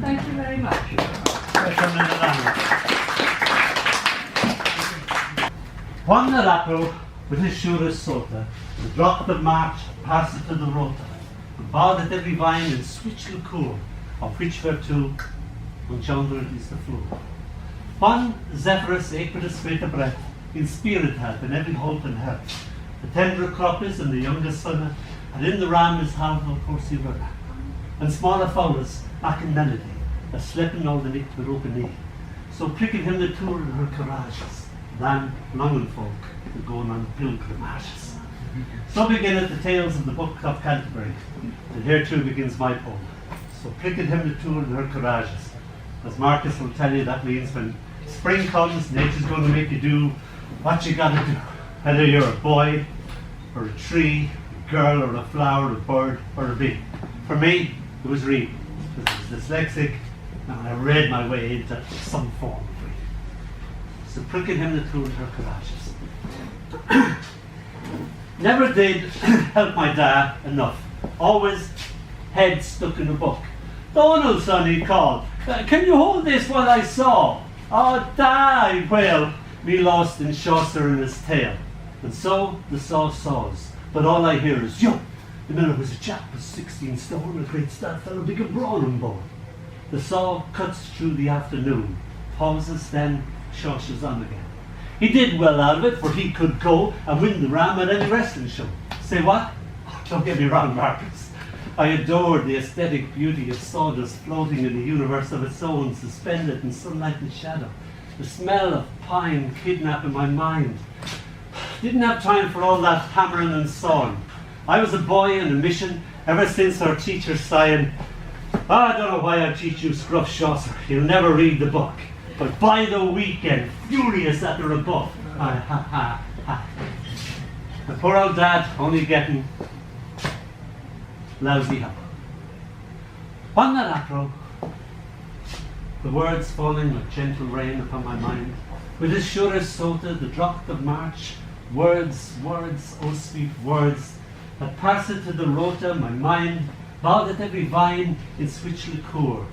Thank you very much. One that apple with his surest sota, the drop of March passeth to the rota, and bowed at every vine and switch the cool, of which whereto ungendered is the floor. One Zephyrus eke with a spit of breath, in spirit hath, in every hope and health. The tender crop is and the youngest son, and in the ram is half of coursey runner. And smaller fowlers, back in melody, that slept in all the nick with open knee. So pricked him the tour in her courageous, than longing folk who going on pilgrimages. So beginneth the tales of the book of Canterbury, and here too begins my poem. So pricked him the tour in her courageous. As Marcus will tell you, that means when spring comes, nature's going to make you do what you gotta do. Whether you're a boy, or a tree, a girl, or a flower, a bird, or a bee. For me, it was reading, because I was dyslexic, and I read my way into some form of reading. So pricking him the tour in her courageous. Never did help my dad enough. Always head stuck in a book. Donald, son, he called. Can you hold this while I saw? Oh, die, well, me lost in Chaucer in his tale. And so the saw saws, but all I hear is, yo! The miller was a chap with 16 stone, a great stout fellow, big and broad and bone. The saw cuts through the afternoon, pauses, then Chaucer's on again. He did well out of it, for he could go and win the ram at any wrestling show. Say what? Oh, don't get me wrong, Marcus. I adored the aesthetic beauty of sawdust floating in a universe of its own, suspended in sunlight and shadow. The smell of pine kidnapping my mind. Didn't have time for all that hammering and sawing. I was a boy on a mission ever since our teacher saying, I don't know why I teach you scruff Chaucer, you'll never read the book. But by the weekend, furious at the rebuff. The poor old dad only getting lousy help. On that April, the words falling like gentle rain upon my mind, with his surest sota, the drop of March, words, words, oh sweet words, that passed to the rota, my mind, bowed at every vine in switch liqueur.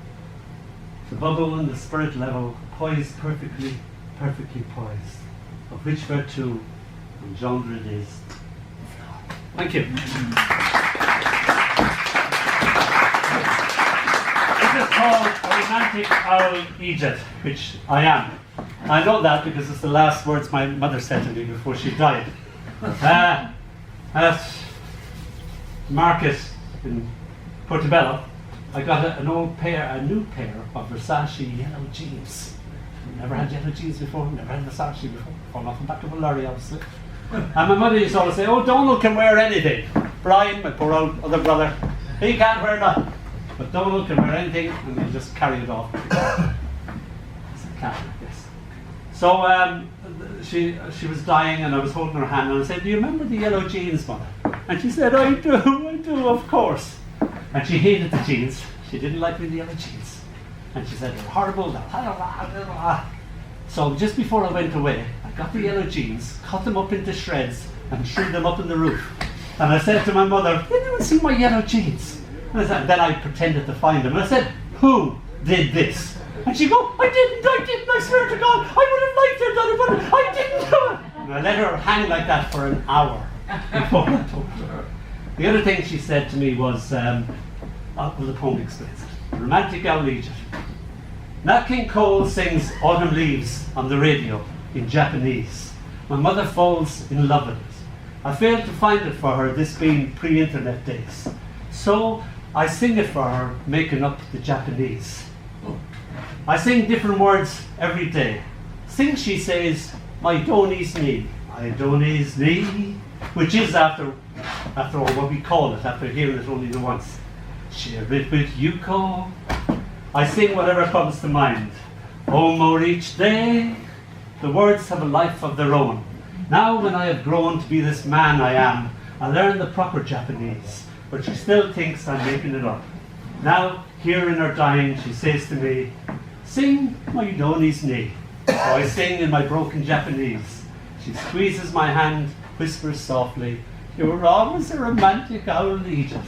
The bubble and the spirit level, poised perfectly, perfectly poised, of which virtue engendered is. Thank you. This is called a romantic owl Egypt, which I am. I know that because it's the last words my mother said to me before she died. At market in Portobello, I got a new pair of Versace yellow jeans. Never had yellow jeans before, never had Versace before. Fallen off the back of a lorry, obviously. And my mother used to always say, oh, Donald can wear anything. Brian, my poor old other brother, he can't wear nothing. But Donald can wear anything, and he'll just carry it off. It's a cat, yes. So she was dying, and I was holding her hand, and I said, do you remember the yellow jeans, Mother? And she said, I do, of course. And she hated the jeans. She didn't like the yellow jeans. And she said, they're horrible. So just before I went away, I got the yellow jeans, cut them up into shreds, and threw them up in the roof. And I said to my mother, did anyone see my yellow jeans? And then I pretended to find them. And I said, who did this? And she go, I didn't, I swear to God, I would have liked it, but I didn't do it. And I let her hang like that for an hour before I told her. The other thing she said to me was, the poem explains it. Romantic Owl Egypt. Nat King Cole sings Autumn Leaves on the radio in Japanese. My mother falls in love with it. I failed to find it for her, this being pre-internet days. So I sing it for her, making up the Japanese. I sing different words every day. Sing, she says, my Doni's knee. My Doni's knee, which is after all what we call it, after hearing it only the once. Share it with Yuko. I sing whatever comes to mind. Oh, more each day. The words have a life of their own. Now when I have grown to be this man I am, I learn the proper Japanese, but she still thinks I'm making it up. Now, here in her dying, she says to me, sing my Doni's knee. So I sing in my broken Japanese. She squeezes my hand, whispers softly, you were always a romantic owl Egypt.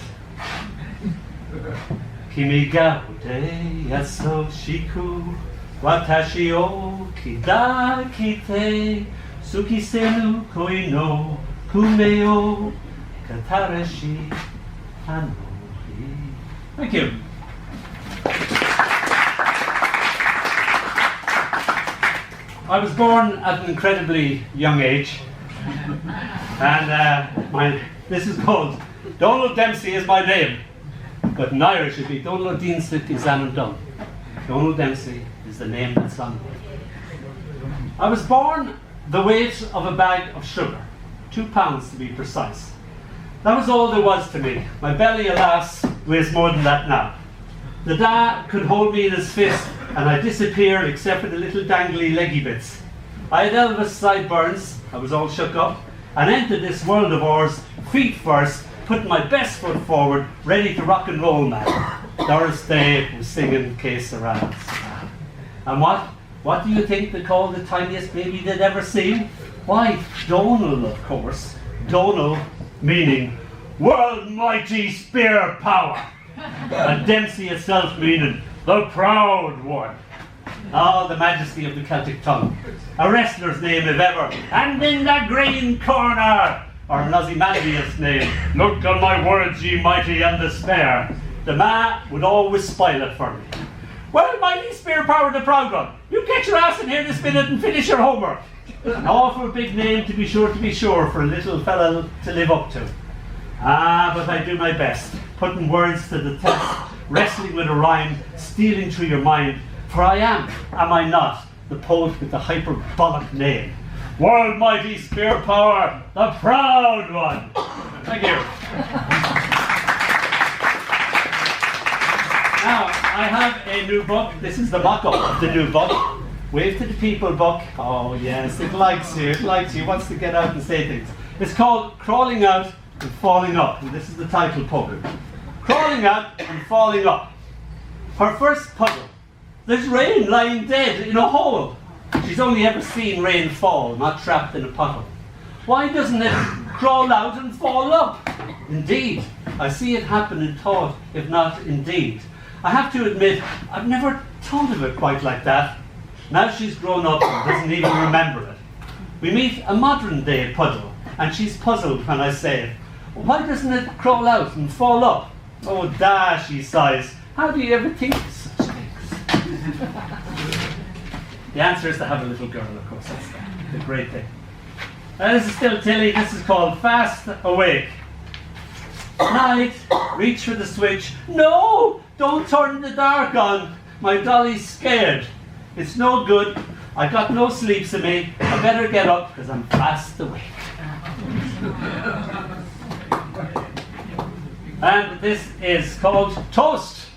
Kimi gaude yaso shiku watashi o kida kite suki senu koi no kume o katarashi hanori. Thank you. I was born at an incredibly young age, and this is called Donald Dempsey is my name, but in Irish it'd be Donald Dean Examen Dun. Donald Dempsey is the name that's on me. I was born the weight of a bag of sugar, 2 pounds to be precise. That was all there was to me. My belly, alas, weighs more than that now. The dad could hold me in his fist and I disappeared except for the little dangly leggy bits. I had Elvis sideburns, I was all shook up, and entered this world of ours, feet first, putting my best foot forward, ready to rock and roll, man. Doris Day was singing Que Sera. And what do you think they call the tiniest baby they'd ever seen? Why, Donal, of course. Donal meaning world mighty spear power. And Dempsey itself meaning the proud one. Oh, the majesty of the Celtic tongue. A wrestler's name if ever. And in the green corner, or an Ozymandias name, look on my words, ye mighty and despair. The ma would always spoil it for me. Well, mighty spear power, the proud one. You get your ass in here this minute and finish your homework. An awful big name to be sure, for a little fella to live up to. Ah, but I do my best, putting words to the test, wrestling with a rhyme, stealing through your mind. For I am I not, the poet with the hyperbolic name? World mighty spear power, the proud one. Thank you. Now, I have a new book. This is the mock-up of the new book. Wave to the people book. Oh yes, it likes you, it wants to get out and say things. It's called Crawling Out and Falling Up, and this is the title poem. Crawling out and falling up. Her first puzzle. There's rain lying dead in a hole. She's only ever seen rain fall, not trapped in a puddle. Why doesn't it crawl out and fall up? Indeed, I see it happen in thought, if not indeed. I have to admit, I've never thought of it quite like that. Now she's grown up and doesn't even remember it. We meet a modern day puddle, and she's puzzled when I say, why doesn't it crawl out and fall up? Oh, da, she sighs. How do you ever think of such things? The answer is to have a little girl, of course. That's the great thing. This is still Tilly. This is called Fast Awake. Night, reach for the switch. No, don't turn the dark on. My dolly's scared. It's no good. I got no sleep to me. I better get up because I'm fast awake. And this is called Toast.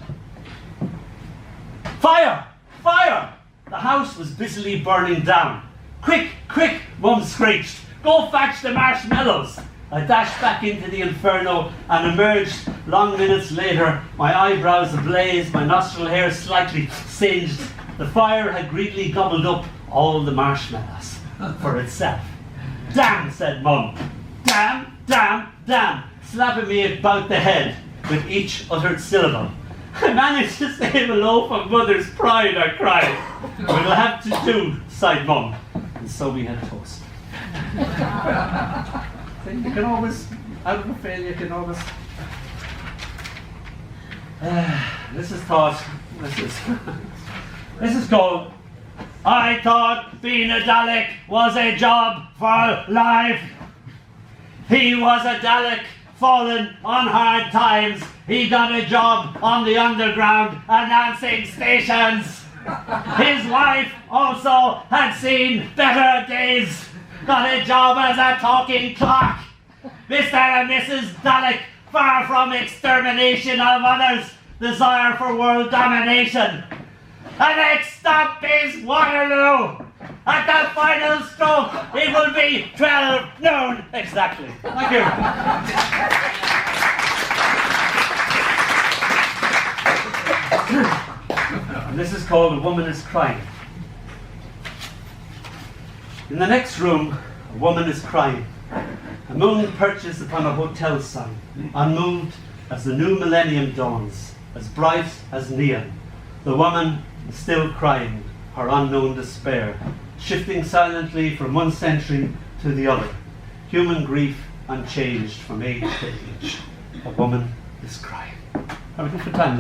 Fire! Fire! The house was busily burning down. Quick, quick, Mum screeched. Go fetch the marshmallows. I dashed back into the inferno and emerged long minutes later, my eyebrows ablaze, my nostril hair slightly singed. The fire had greedily gobbled up all the marshmallows for itself. Damn, said Mum. Damn, damn, damn, slapping me about the head with each uttered syllable. I managed to save a loaf of mother's pride, I cried. We'll have to do, sighed Mum. And so we had toast. You can always, out of a failure, you can always... This is thought, this is called, I thought being a Dalek was a job for life. He was a Dalek, fallen on hard times. He got a job on the underground announcing stations. His wife also had seen better days. Got a job as a talking clock. Mr. and Mrs. Dalek, far from extermination of others, desire for world domination. The next stop is Waterloo. At the final stroke, it will be 12 noon exactly. Thank you. And this is called A Woman is Crying. In the next room, a woman is crying. A moon perches upon a hotel sign, unmoved as the new millennium dawns. as bright as neon. The woman is still crying her unknown despair, shifting silently from one century to the other. Human grief unchanged from age to age. A woman is crying. Have a good time, love.